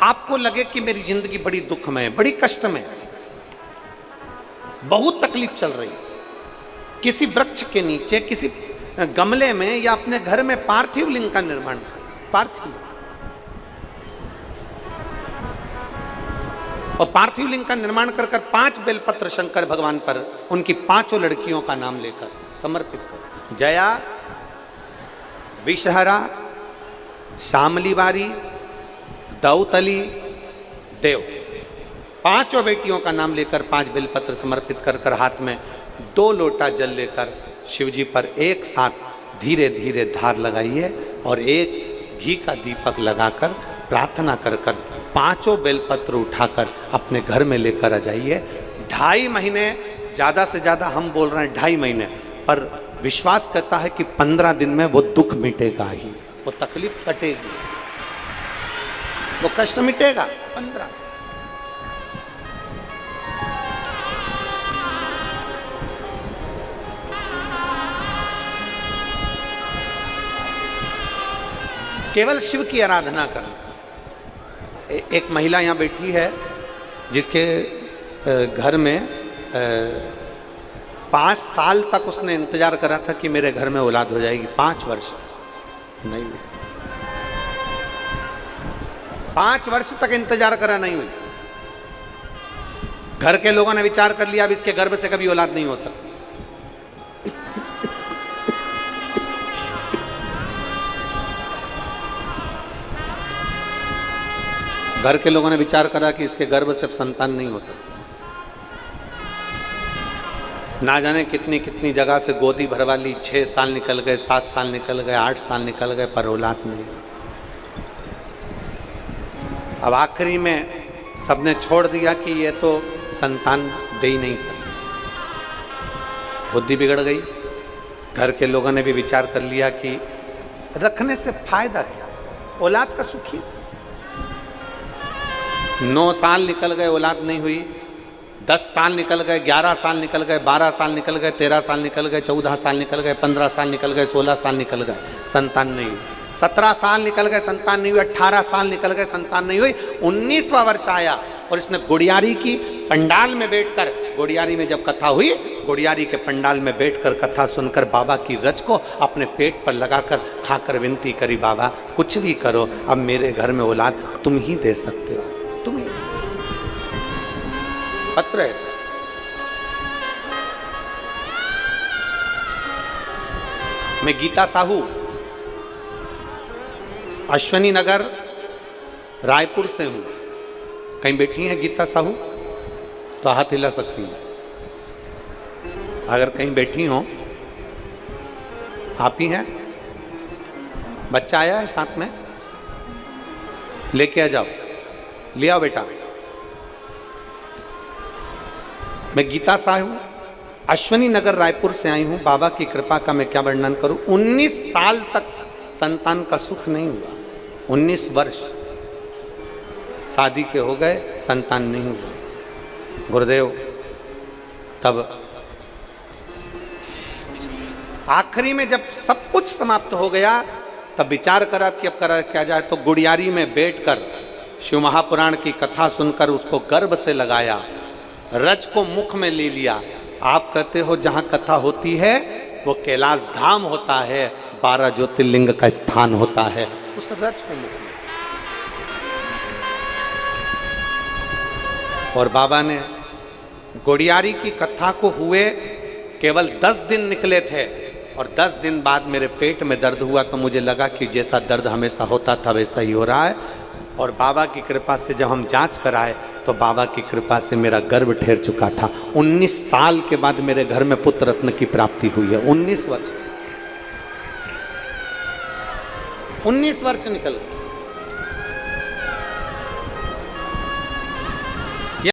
आपको लगे कि मेरी जिंदगी बड़ी दुखमय, बड़ी कष्टमय, बहुत तकलीफ चल रही, किसी वृक्ष के नीचे, किसी गमले में या अपने घर में पार्थिव लिंग का निर्माण, पार्थिव और पार्थिव लिंग का निर्माण कर 5 बेलपत्र शंकर भगवान पर उनकी 5 लड़कियों का नाम लेकर समर्पित कर, जया, विषहरा, शामलीवारी, दौतली, देव, 5 बेटियों का नाम लेकर 5 बेलपत्र समर्पित कर हाथ में 2 लोटा जल लेकर शिव जी पर एक साथ धीरे धीरे धार लगाइए और एक घी का दीपक लगाकर प्रार्थना कर 5 बेलपत्र उठाकर अपने घर में लेकर आ जाइए। 2.5 महीने, ज़्यादा से ज़्यादा हम बोल रहे हैं 2.5 महीने, पर विश्वास करता है कि 15 दिन में वो दुख मिटेगा ही, वो तकलीफ कटेगी, वो कष्ट मिटेगा। 15 केवल शिव की आराधना करना। एक महिला यहाँ बैठी है जिसके घर में 5 साल तक उसने इंतजार करा था कि मेरे घर में औलाद हो जाएगी। 5 वर्ष नहीं हुई, 5 वर्ष तक इंतजार करा, नहीं हुई। घर के लोगों ने विचार कर लिया अब इसके गर्भ से कभी औलाद नहीं हो सकती। घर के लोगों ने विचार करा कि इसके गर्भ से संतान नहीं हो सकती। ना जाने कितनी कितनी जगह से गोदी भरवा ली, 6 साल निकल गए, 7 साल निकल गए, 8 साल निकल गए, पर औलाद नहीं। अब आखिरी में सबने छोड़ दिया कि ये तो संतान दे ही नहीं सकते, बुद्धि बिगड़ गई। घर के लोगों ने भी विचार कर लिया कि रखने से फायदा क्या, औलाद का सुख ही। 9 साल निकल गए, औलाद नहीं हुई। 10 साल निकल गए, 11 साल निकल गए, 12 साल निकल गए, 13 साल निकल गए, 14 साल निकल गए, 15 साल निकल गए, 16 साल निकल गए, संतान नहीं हुई। 17 साल निकल गए, संतान नहीं हुई। 18 साल निकल गए, संतान नहीं हुई। 19वां वर्ष आया और इसने गुड़ियारी की पंडाल में बैठकर, गुड़ियारी में जब कथा हुई, गुड़ियारी के पंडाल में बैठकर कथा सुनकर बाबा की रज को अपने पेट पर लगाकर खाकर विनती करी, बाबा कुछ भी करो, अब मेरे घर में औलाद तुम ही दे सकते हो, तुम ही। पत्र है, मैं गीता साहू अश्वनी नगर रायपुर से हूं। कहीं बैठी हैं गीता साहू तो हाथ हिला सकती हैं। अगर कहीं बैठी हो, आप ही हैं, बच्चा आया है साथ में, लेके आ जाओ, ले आओ बेटा। मैं गीता साहू अश्वनी नगर रायपुर से आई हूं। बाबा की कृपा का मैं क्या वर्णन करूं। 19 साल तक संतान का सुख नहीं हुआ। 19 वर्ष शादी के हो गए, संतान नहीं हुआ। गुरुदेव तब आखिरी में जब सब कुछ समाप्त हो गया, तब विचार करा कि अब करा क्या जाए। तो गुड़ियारी में बैठकर शिव महापुराण की कथा सुनकर उसको गर्भ से लगाया, रज को मुख में ले लिया। आप कहते हो जहां कथा होती है वो कैलाश धाम होता है, 12 ज्योतिर्लिंग का स्थान होता है, उस रज को मुख में। और बाबा ने गुड़ियारी की कथा को हुए केवल 10 दिन निकले थे, और 10 दिन बाद मेरे पेट में दर्द हुआ तो मुझे लगा कि जैसा दर्द हमेशा होता था वैसा ही हो रहा है। और बाबा की कृपा से जब हम जांच कराए तो बाबा की कृपा से मेरा गर्भ ठहर चुका था। 19 साल के बाद मेरे घर में पुत्र रत्न की प्राप्ति हुई है। 19 वर्ष निकल गए।